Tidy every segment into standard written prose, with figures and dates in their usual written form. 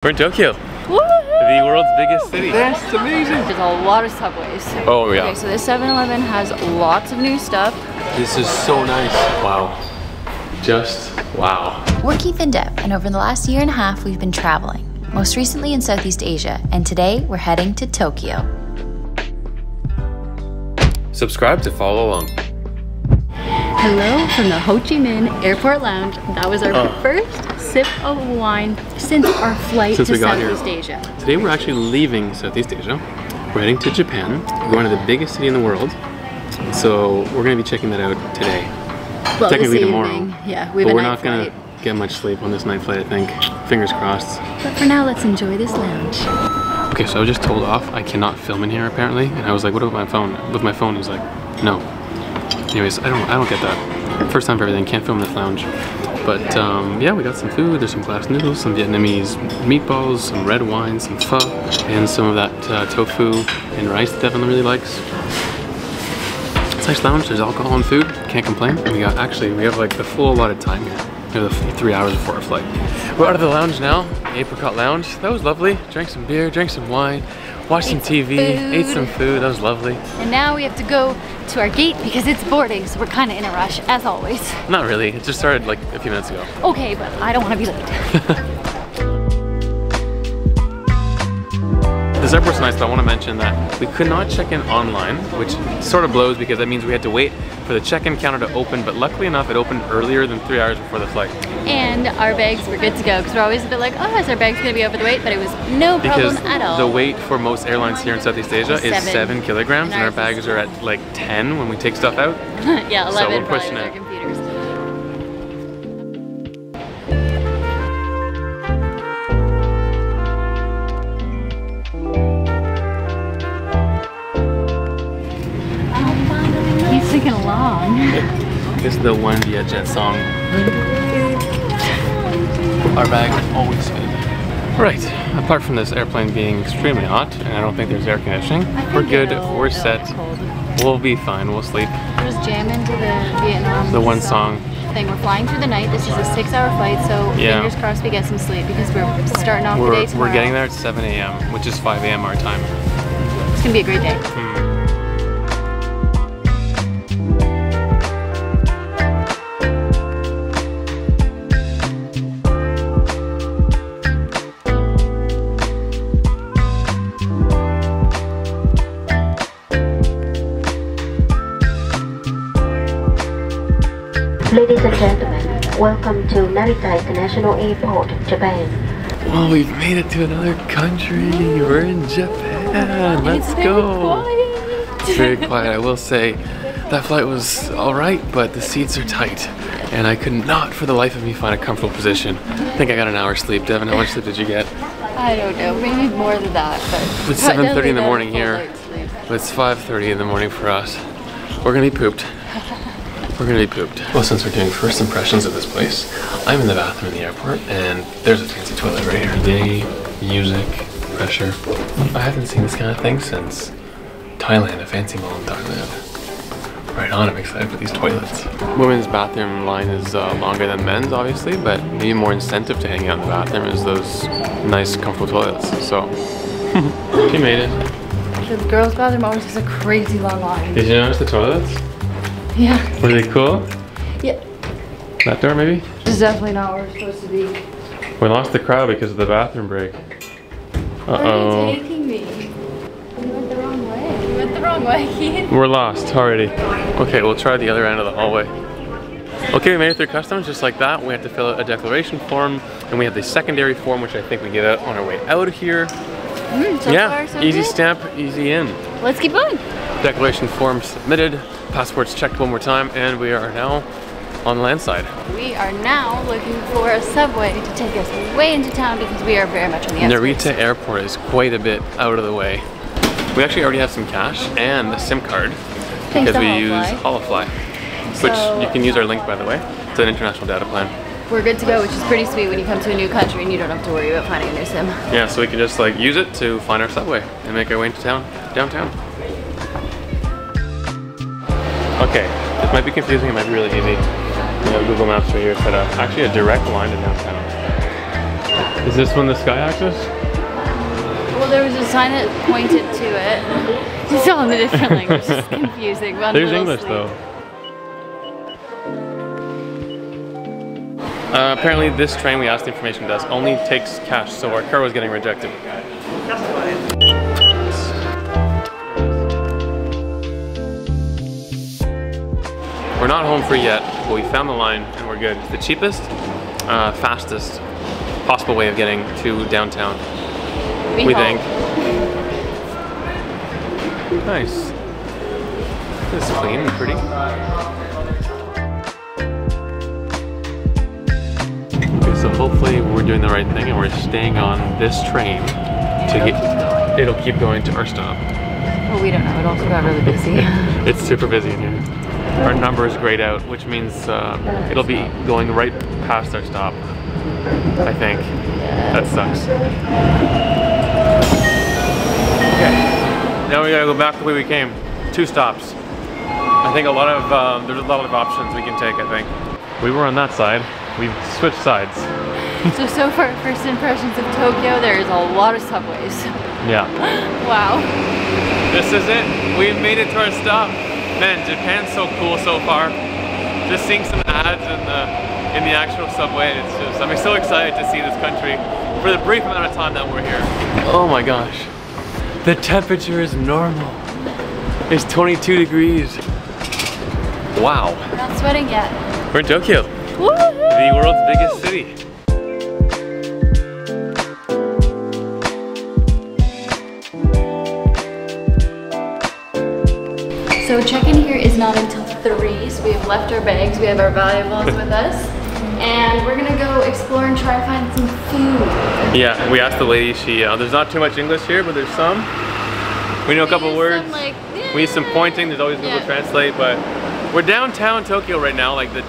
We're in Tokyo, the world's biggest city. That's amazing. There's a lot of subways. Oh yeah. Okay, so this 7-Eleven has lots of new stuff. This is so nice. Wow. Just wow. We're Keith and Deb, and over the last year and a half we've been traveling, most recently in Southeast Asia, and today we're heading to Tokyo. Subscribe to follow along. Hello from the Ho Chi Minh Airport Lounge. That was our first sip of wine since our flight to Southeast Asia. Today we're actually leaving Southeast Asia. We're heading to Japan. We're going to the biggest city in the world. So we're going to be checking that out today. Well, technically tomorrow. Yeah, but we're not going to get much sleep on this night flight, I think. Fingers crossed. But for now, let's enjoy this lounge. Okay, so I was just told off. I cannot film in here apparently. And I was like, what about my phone? With my phone, he's like, no. Anyways, I don't get that. First time for everything, can't film in this lounge. But yeah, we got some food. There's some glass noodles, some Vietnamese meatballs, some red wine, some pho, and some of that tofu and rice that Devin really likes. It's a nice lounge. There's alcohol and food. Can't complain. And we have like the full allotted time here. We have the 3 hours before our flight. We're out of the lounge now, the Apricot Lounge. That was lovely. Drank some beer, drank some wine, watched some TV, ate some food. That was lovely. And now we have to go to our gate because it's boarding, so we're kind of in a rush, as always. Not really. It just started like a few minutes ago. Okay, but I don't want to be late. This airport's nice, but I want to mention that we could not check in online, which sort of blows because that means we had to wait for the check-in counter to open, but luckily enough it opened earlier than 3 hours before the flight. And our bags were good to go because we're always a bit like, oh, is our bags going to be over the weight? But it was no problem at all. The weight for most airlines here in Southeast Asia is 7 kilograms, and our bags are at like 10 when we take stuff out. Yeah, 11 so we're probably pushing with our it. computers. He's singing along. This is the One Vietjet song. Our bags always fit. Right, apart from this airplane being extremely hot, and I don't think there's air conditioning, we're good, we're set, we'll be fine, we'll sleep. We'll just jam into the Vietnam The one song. thing. We're flying through the night. This is a 6-hour flight, so fingers crossed we get some sleep because we're starting off the day tomorrow. We're getting there at 7 a.m., which is 5 a.m. our time. It's gonna be a great day. Ladies and gentlemen, welcome to Narita International Airport, Japan. Well, we've made it to another country. We're in Japan. Let's go. It's very quiet. I will say that flight was all right, but the seats are tight. And I could not for the life of me find a comfortable position. I think I got an hour's sleep. Devin, how much sleep did you get? I don't know, maybe more than that. But It's 7:30 in the morning here. It's 5:30 in the morning for us. We're gonna be pooped. We're gonna be pooped. Well, since we're doing first impressions of this place, I'm in the bathroom in the airport, and there's a fancy toilet right here. Day, music, pressure. I haven't seen this kind of thing since Thailand, a fancy mall in Thailand. Right on, I'm excited for these toilets. Women's bathroom line is longer than men's, obviously, but maybe more incentive to hang out in the bathroom is those nice, comfortable toilets. So, you made it. The girls' bathroom always has a crazy long line. Did you notice the toilets? Yeah. Were they cool? Yeah. That door, maybe? This is definitely not where we're supposed to be. We lost the crowd because of the bathroom break. Where are you taking me? We went the wrong way. We went the wrong way, Keith. We're lost already. Okay, we'll try the other end of the hallway. Okay, we made it through customs just like that. We have to fill out a declaration form, and we have the secondary form, which I think we get out on our way out of here. So far, so easy good. stamp, easy in. Let's keep going. Declaration form submitted, passports checked one more time, and we are now on the land side. We are now looking for a subway to take us way into town because we are very much on the outskirts. Narita Airport is quite a bit out of the way. We actually already have some cash and a SIM card because we use Holofly, which you can use our link, by the way. It's an international data plan. We're good to go, which is pretty sweet when you come to a new country and you don't have to worry about finding a new SIM. Yeah, so we can just like use it to find our subway and make our way into town, downtown. Okay, this might be confusing, it might be really easy. We have Google Maps right here set up. Actually a direct line to downtown. Is this one the sky axis? Well, there was a sign that pointed to it. It's all in a different language. It's confusing. There's English though. Apparently this train, we asked the information desk, only takes cash, so our car was getting rejected. We're not home free yet, but we found the line and we're good. It's the cheapest, fastest possible way of getting to downtown, we think. Nice. This is clean and pretty. Okay, so hopefully we're doing the right thing and we're staying on this train to get, it'll keep going to our stop. Well, we don't know, it also got really busy. It's super busy in here. Our number is grayed out, which means it'll be going right past our stop, I think. That sucks. Okay, now we gotta go back the way we came. 2 stops. I think there's a lot of options we can take, I think. We were on that side, we've switched sides. So far, first impressions of Tokyo, there's a lot of subways. Yeah. Wow. This is it, we've made it to our stop. Man, Japan's so cool so far. Just seeing some ads in the actual subway, it's just, I'm so excited to see this country for the brief amount of time that we're here. Oh my gosh. The temperature is normal. It's 22 degrees. Wow. We're not sweating yet. We're in Tokyo. Woohoo! The world's biggest city. So check-in here is not until 3, so we have left our bags, we have our valuables with us, and we're gonna go explore and try to find some food. Yeah, we asked the lady, there's not too much English here, but there's some. We know a couple words. We need some pointing, there's always Google Translate, but we're downtown Tokyo right now, like the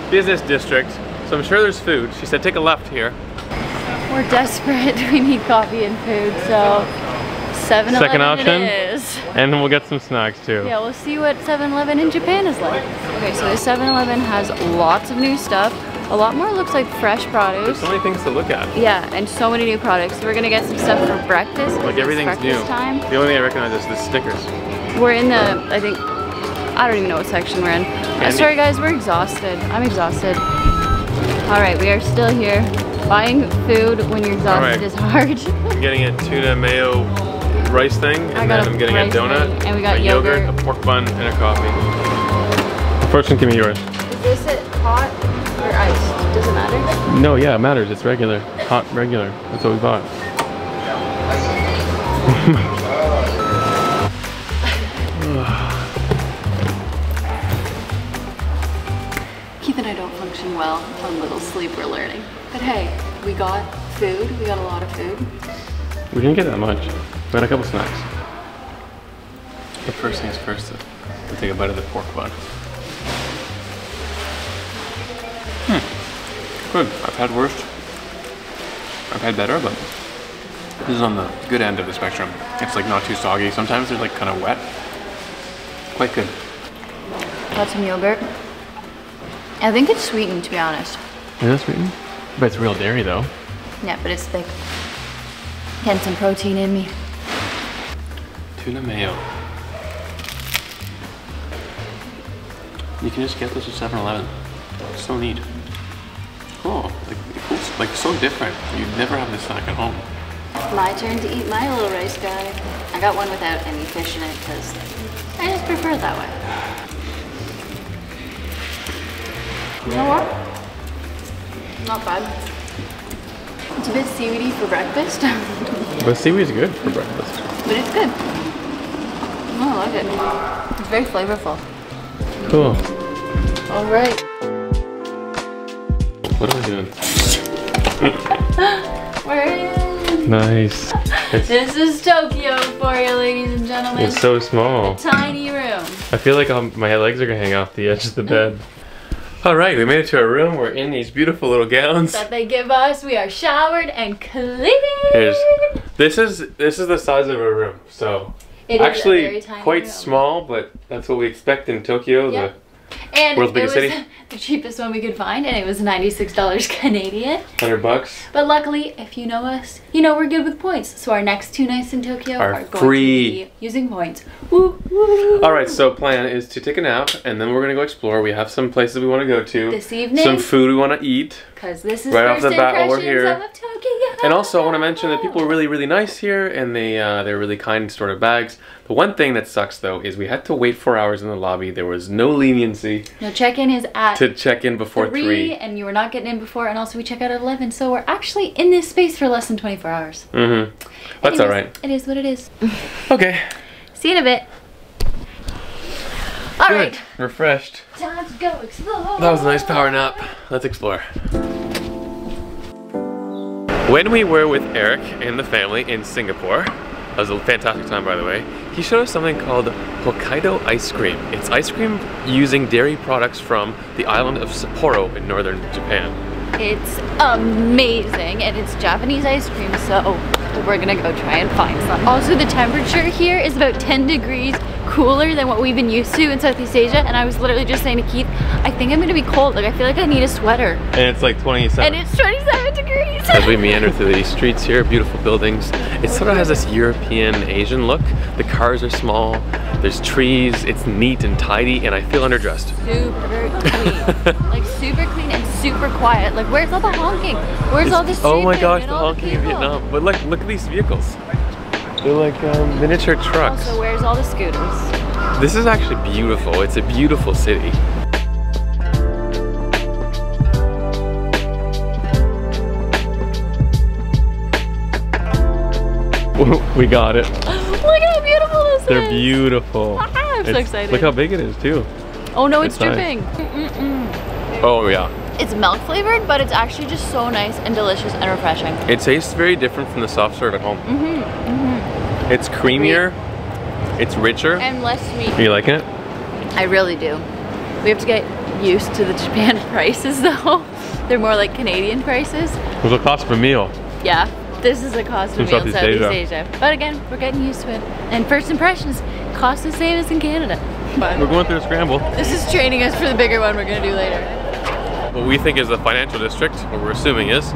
business district, so I'm sure there's food. She said take a left here. We're desperate, we need coffee and food, so 7-Eleven Second option, it is. And then we'll get some snacks too. Yeah, we'll see what 7-Eleven in Japan is like. Okay, so the 7-Eleven has lots of new stuff. A lot more looks like fresh produce. There's so many things to look at. Yeah, and so many new products. So we're gonna get some stuff for breakfast. Like everything's new. Time. The only thing I recognize is the stickers. We're in the, I don't even know what section we're in. Sorry guys, we're exhausted. I'm exhausted. All right, we are still here. Buying food when you're exhausted is hard. I'm getting a tuna mayo rice thing, and then I'm getting a donut, and we got a yogurt, a pork bun, and a coffee. First one, give me yours. Is this it hot or iced? Does it matter? No, yeah, it matters. It's regular. Hot, regular. That's what we bought. Keith and I don't function well on little sleep we're learning. But hey, we got food. We got a lot of food. We didn't get that much. We had a couple snacks. The first things first, to take a bite of the pork bun. Good. I've had worse. I've had better, but this is on the good end of the spectrum. It's like not too soggy. Sometimes they're like kind of wet. Quite good. Got some yogurt. I think it's sweetened, to be honest. Is it sweetened? But it's real dairy though. Yeah, but it's thick. Getting some protein in me. Tuna mayo. You can just get this at 7-Eleven. So neat. Oh, like so different. You'd never have this snack at home. My turn to eat my little rice guy. I got one without any fish in it because I just prefer it that way. You know what? Not bad. It's a bit seaweedy for breakfast. But seaweed's good for breakfast. But it's good. Oh, I like it. It's very flavorful. Cool. All right. What are we doing? We're in. Nice. This is Tokyo for you, ladies and gentlemen. It's so small. A tiny room. I feel like my legs are gonna hang off the edge of the bed. All right, we made it to our room. We're in these beautiful little gowns that they give us. We are showered and clean. This is the size of our room. So it actually is a very tiny quite room. Small, but that's what we expect in Tokyo. Yep. And World's it biggest was city? the cheapest one we could find, and it was $96 Canadian. $100. But luckily, if you know us, you know we're good with points. So our next 2 nights in Tokyo are going free. to be using points. Woo, woo. All right, so plan is to take a nap, and then we're gonna go explore. We have some places we want to go to. This evening. Some food we want to eat. Because this is right off first the bat while we're impressions here. of Tokyo. And also, I want to mention that people are really, really nice here, and they're really kind and stored our bags. The one thing that sucks, though, is we had to wait 4 hours in the lobby. There was no leniency. No, check-in is at to check in before 3. And you were not getting in before, and also we check out at 11. So we're actually in this space for less than 24 hours. Mm-hmm. That's all right. It is what it is. Okay. See you in a bit. All right. Refreshed. Time to go explore. That was a nice power nap. Let's explore. When we were with Eric and the family in Singapore, that was a fantastic time, by the way, he showed us something called Hokkaido ice cream. It's ice cream using dairy products from the island of Sapporo in northern Japan. It's amazing, and it's Japanese ice cream, so we're gonna go try and find some. Also, the temperature here is about 10 degrees cooler than what we've been used to in Southeast Asia, and I was literally just saying to Keith, I think I'm gonna be cold. Like, I feel like I need a sweater. And it's like 27. And it's 27 degrees. As we meander through these streets here, beautiful buildings. It sort of has this European Asian look. The cars are small, there's trees, it's neat and tidy, and I feel underdressed. Super clean. Like, super clean and super quiet. Like, where's all the honking? Where's all the street Oh my food gosh, and the all honking the in people? Vietnam. But look at these vehicles. They're like miniature trucks. Also, where's all the scooters? This is actually beautiful. It's a beautiful city. We got it. Look how beautiful this is. They're beautiful. I'm so excited. Look how big it is too. Oh no, it's It's nice. dripping. Oh yeah. It's milk flavored, but it's actually just so nice and delicious and refreshing. It tastes very different from the soft serve at home. It's creamier. It's richer. And less sweet. Are you liking it? I really do. We have to get used to the Japan prices though. They're more like Canadian prices. What's the cost of a meal? Yeah, this is the cost of a meal in Southeast Southeast Asia. Asia. But again, we're getting used to it. And first impressions cost the same as in Canada. But We're going through a scramble. this is training us for the bigger one we're gonna do later. What we think is the financial district, what we're assuming is,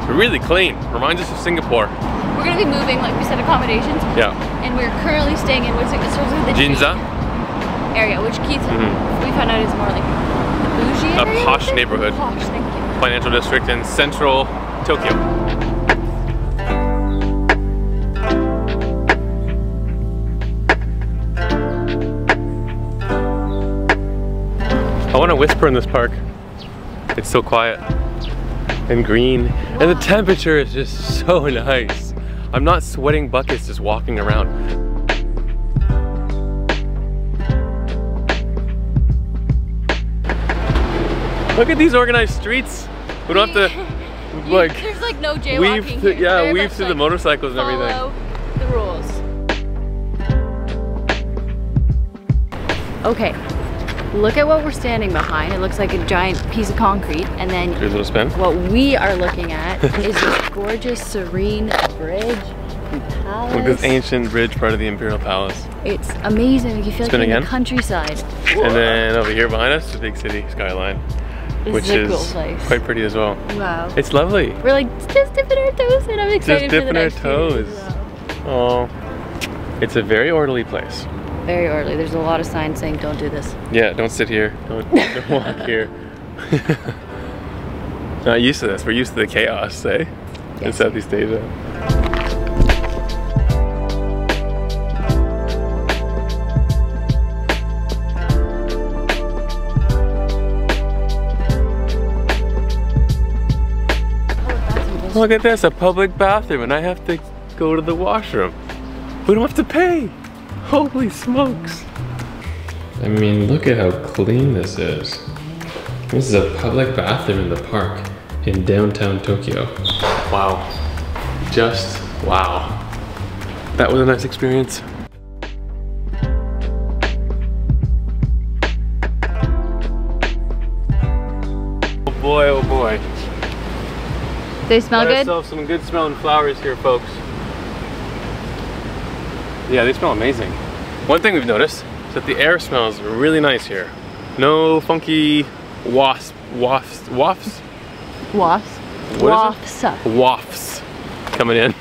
really clean. Reminds us of Singapore. We're gonna be moving, like we said, accommodations. Yeah. And we're currently staying in what's it starts with the Ginza. area, which Keith we found out is more like the bougie A area. posh neighborhood. Posh, thank you. Financial district in central Tokyo. I want to whisper in this park. It's so quiet and green, and the temperature is just so nice. I'm not sweating buckets just walking around. Look at these organized streets. We don't have to like There's like no jaywalking weave here. yeah, Very weave much, through the like, motorcycles and everything. Follow the rules. Okay, look at what we're standing behind. It looks like a giant piece of concrete, and then Here's a little spin. what we are looking at is this gorgeous, serene bridge and palace. Look at this ancient bridge part of the Imperial Palace. It's amazing. Like you feel Spin like you're in again. the countryside. And then over here behind us, the big city skyline, This which is a is cool place. quite pretty as well. Wow. It's lovely. We're like just dipping our toes, and I'm excited for the dipping our next few days toes. as well. Oh, it's a very orderly place. Very early. There's a lot of signs saying don't do this. Yeah, don't sit here. Don't walk here. Not used to this. We're used to the chaos, eh? In Yes. Southeast Asia. Look at this, a public bathroom, and I have to go to the washroom. We don't have to pay. Holy smokes. I mean, look at how clean this is. This is a public bathroom in the park in downtown Tokyo. Wow. Just wow. That was a nice experience. Oh boy, oh boy. They smell Got good? ourselves some good smelling flowers here, folks. Yeah, they smell amazing. One thing we've noticed is that the air smells really nice here. No funky wafts. What is it? Wafts coming in.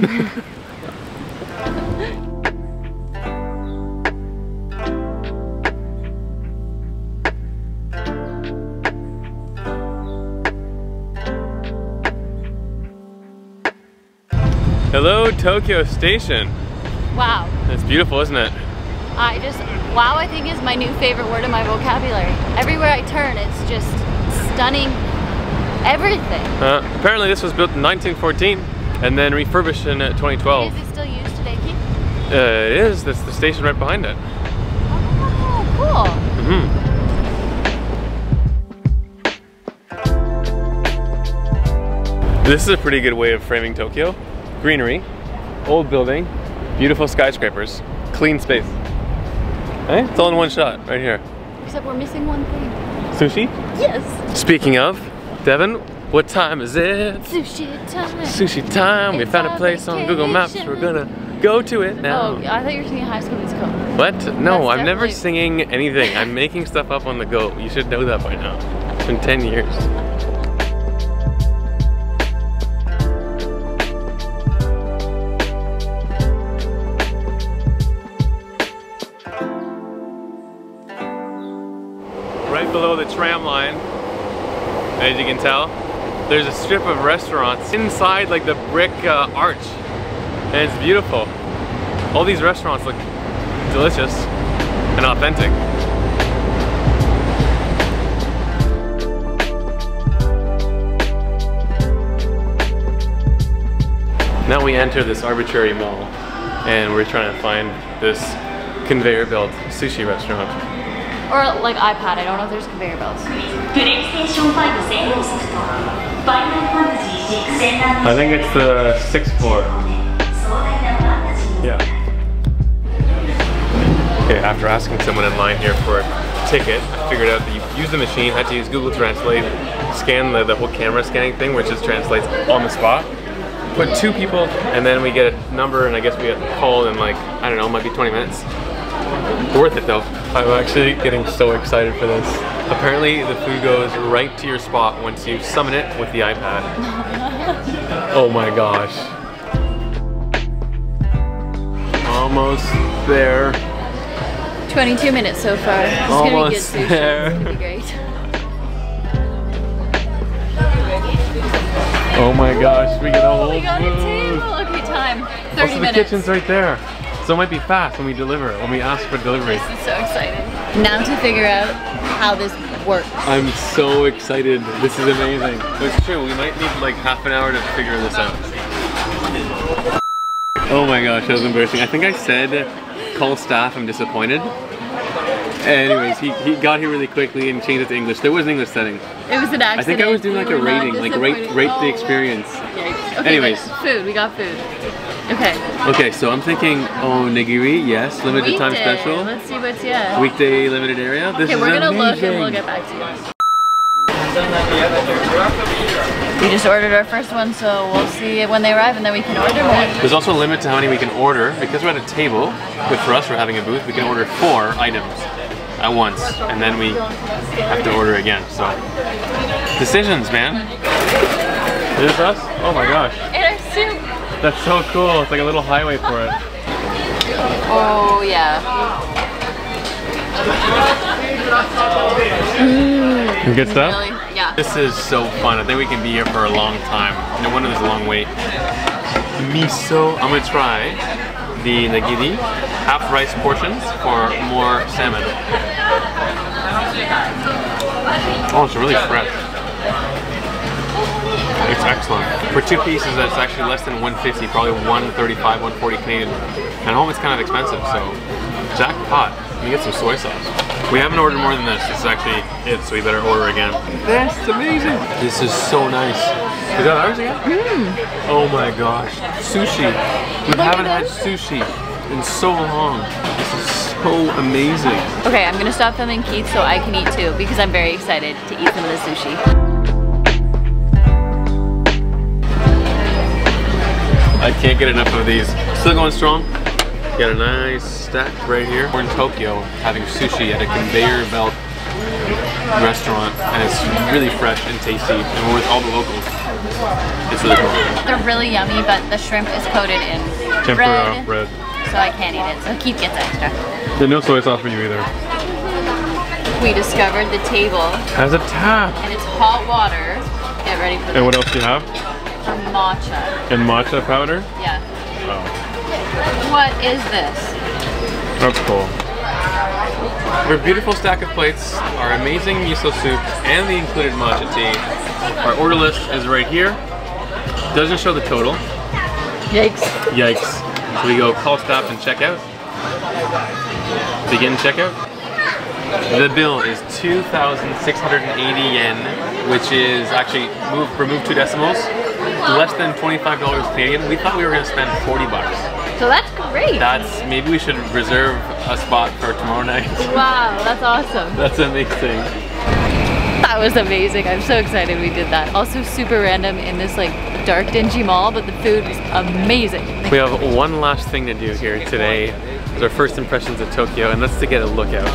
Hello, Tokyo Station. Wow. It's beautiful, isn't it? Wow, I think is my new favorite word in my vocabulary. Everywhere I turn, it's just stunning everything. Apparently this was built in 1914 and then refurbished in 2012. Is it still used today, Keith? It is. That's the station right behind it. Oh, cool. This is a pretty good way of framing Tokyo. Greenery, old building, beautiful skyscrapers, clean space. Hey, it's all in one shot, right here. Except we're missing one thing. Sushi? Yes. Speaking of, Devin, what time is it? Sushi time. Sushi time. We found a place on Google Maps. We're gonna go to it now. Oh, I thought you were singing High School Musical. What? No, That's I'm never definitely- singing anything. I'm making stuff up on the go. You should know that by now. It's been 10 years. Right below the tram line, as you can tell, there's a strip of restaurants inside like the brick arch, and it's beautiful. All these restaurants look delicious and authentic. Now we enter this arbitrary mall, and we're trying to find this conveyor belt sushi restaurant. Or like iPad, I don't know if there's conveyor belts. I think it's the 6th floor. Yeah. Okay, after asking someone in line here for a ticket, I figured out that you use the machine, had to use Google Translate, scan the whole camera scanning thing, which just translates on the spot. Put 2 people, and then we get a number, and I guess we get called in like, I don't know, it might be 20 minutes. Worth it though. I'm actually getting so excited for this. Apparently the food goes right to your spot once you summon it with the iPad. Oh my gosh. Almost there. 22 minutes so far. This is gonna be good sushi. There. It's gonna be great. Oh my gosh, we get a whole We got a booth. table. Okay, time. 30 Also, the minutes. kitchen's right there. So it might be fast when we deliver, when we ask for delivery. This is so exciting. Now to figure out how this works. I'm so excited. This is amazing. It's true, we might need like half an hour to figure this out. Oh my gosh, that was embarrassing. I think I said, call staff, I'm disappointed. Anyways, he got here really quickly and changed it to English. There was an English setting. It was an accident. I think I was doing like We a were not rating, like rate disappointed. the experience. Yikes. Okay, Anyways. but food, we got food. Okay. Okay, so I'm thinking, oh, nigiri, yes, limited time Weekday. special. Let's see what's yeah. Weekday limited area. This Okay, is we're gonna look and amazing. we'll get back to you. We just ordered our first one, so we'll see it when they arrive and then we can order more. There's also a limit to how many we can order. Because we're at a table, but for us we're having a booth, we can order 4 items at once, and then we have to order again, so. Decisions, man. Is this us? Oh my gosh. And our soup. That's so cool. It's like a little highway for it. Oh yeah. Good stuff? Really? Yeah. This is so fun. I think we can be here for a long time. No wonder there's a long wait. Miso. I'm gonna try the nagiri, half rice portions for more salmon. Oh, it's really fresh. It's excellent. For 2 pieces, that's actually less than 150, probably 135, 140 Canadian. And at home it's kind of expensive, so jackpot. Let me get some soy sauce. We haven't ordered more than this. This is actually it, so we better order again. That's amazing. This is so nice. Is that ours again? Oh my gosh. Sushi. We haven't had sushi in so long. This is so amazing. Okay, I'm gonna stop filming Keith so I can eat too because I'm very excited to eat some of the sushi. I can't get enough of these. Still going strong. Got a nice stack right here. We're in Tokyo having sushi at a conveyor belt restaurant, and it's really fresh and tasty, and we're with all the locals. It's really cool. They're really yummy, but the shrimp is coated in Tempura bread. so I can't eat it. So Keith gets extra. There's no soy sauce for you either. We discovered the table, Has a tap. and it's hot water. Get ready for this. And what else do you have? Some matcha. And matcha powder? Yeah. Oh, What is this? that's cool. Our beautiful stack of plates, our amazing miso soup, and the included matcha tea. Our order list is right here. Doesn't show the total. Yikes. Yikes. So we go call staff and check out. Begin checkout. The bill is 2,680 yen, which is actually, remove 2 decimals, less than $25 Canadian. We thought we were going to spend 40 bucks. So that's great. Maybe we should reserve a spot for tomorrow night. Wow, that's awesome. That's amazing. That was amazing. I'm so excited we did that. Also super random in this like dark dingy mall, but the food was amazing. We have one last thing to do here today. It's our first impressions of Tokyo, and that's to get a lookout.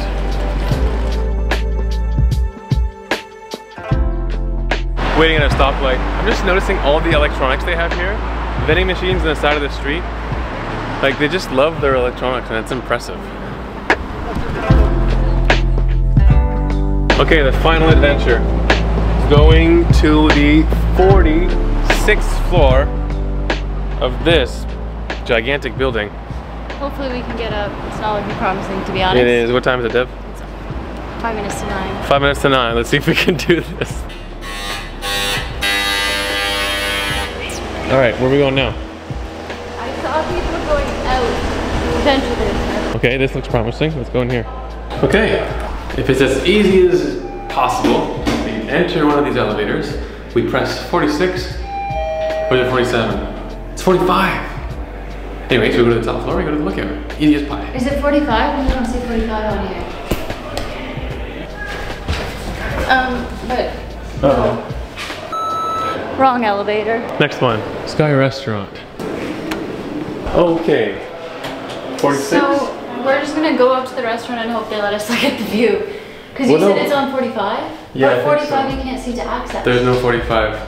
Waiting at a stoplight. I'm just noticing all the electronics they have here. Vending machines on the side of the street. Like, they just love their electronics, and it's impressive. Okay, the final adventure. Going to the 46th floor of this gigantic building. Hopefully we can get up. It's not looking promising, to be honest. It is. What time is it, Dev? It's 5 minutes to 9. 5 minutes to 9. Let's see if we can do this. All right, where are we going now? I saw people going out. Potentially. Okay, this looks promising. Let's go in here. Okay, if it's as easy as possible, we enter one of these elevators. We press 46, or is it 47? It's 45. Anyway, so we go to the top floor, we go to the lookout. Easy as pie. Is it 45? We don't see 45 on here. But Uh-oh. wrong elevator. Next one, Sky Restaurant. Okay, 46? So we're just gonna go up to the restaurant and hope they let us look at the view. Because you said it's on 45? Yeah, but I 45 think so. you can't see to access. There's no 45.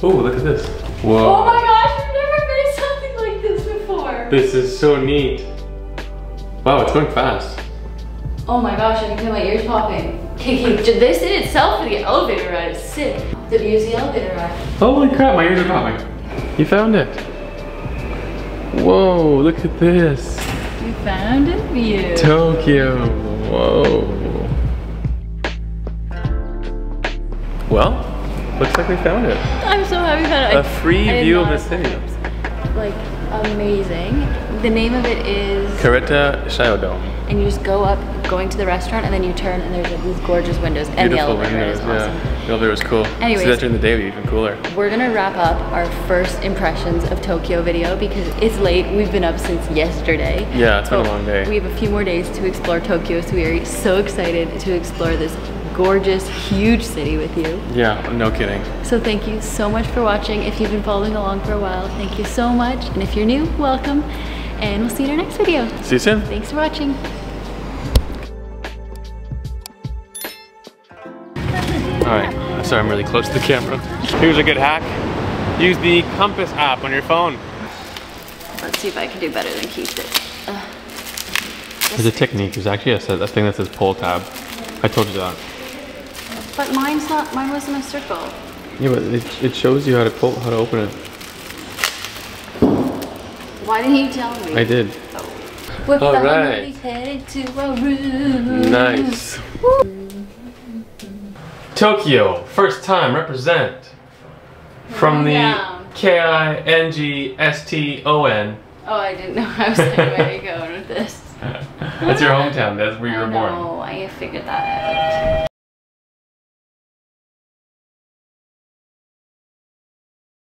Oh, look at this. Whoa. Oh my gosh, I've never made something like this before. This is so neat. Wow, it's going fast. Oh my gosh, I can feel my ears popping. Okay, this in itself for the elevator ride is sick. Did you use the elevator ride? Holy crap, my ears are popping. You found it. Whoa, look at this. You found a view. Tokyo. Whoa. Well, looks like we found it. I'm so happy we found it. A free I did view of not the city. Like, amazing. The name of it is... Kareta Shiodo. And you just go up, going to the restaurant, and then you turn, and there's like these gorgeous windows, and the Beautiful elevator windows, is awesome. yeah. The elevator was cool. Anyways. See that during the day would be even cooler. We're gonna wrap up our first impressions of Tokyo video because it's late. We've been up since yesterday. Yeah, it's been a long day. We have a few more days to explore Tokyo, so we are so excited to explore this gorgeous, huge city with you. Yeah, no kidding. So thank you so much for watching. If you've been following along for a while, thank you so much. And if you're new, welcome. And we'll see you in our next video. See you soon. Thanks for watching. Alright, sorry I'm really close to the camera. Here's a good hack. Use the compass app on your phone. Let's see if I can do better than Keith did. There's a technique. There's actually a thing that says pull tab. I told you that. But mine wasn't a circle. Yeah, but it shows you how to open it. Why didn't you tell me? I did. We're All finally right. headed to our room. Nice. Tokyo, first time represent. From the K-I-N-G-S-T-O-N. Oh, I didn't know. I was like, where are you going with this? That's your hometown. That's where you were born. Oh, I figured that out.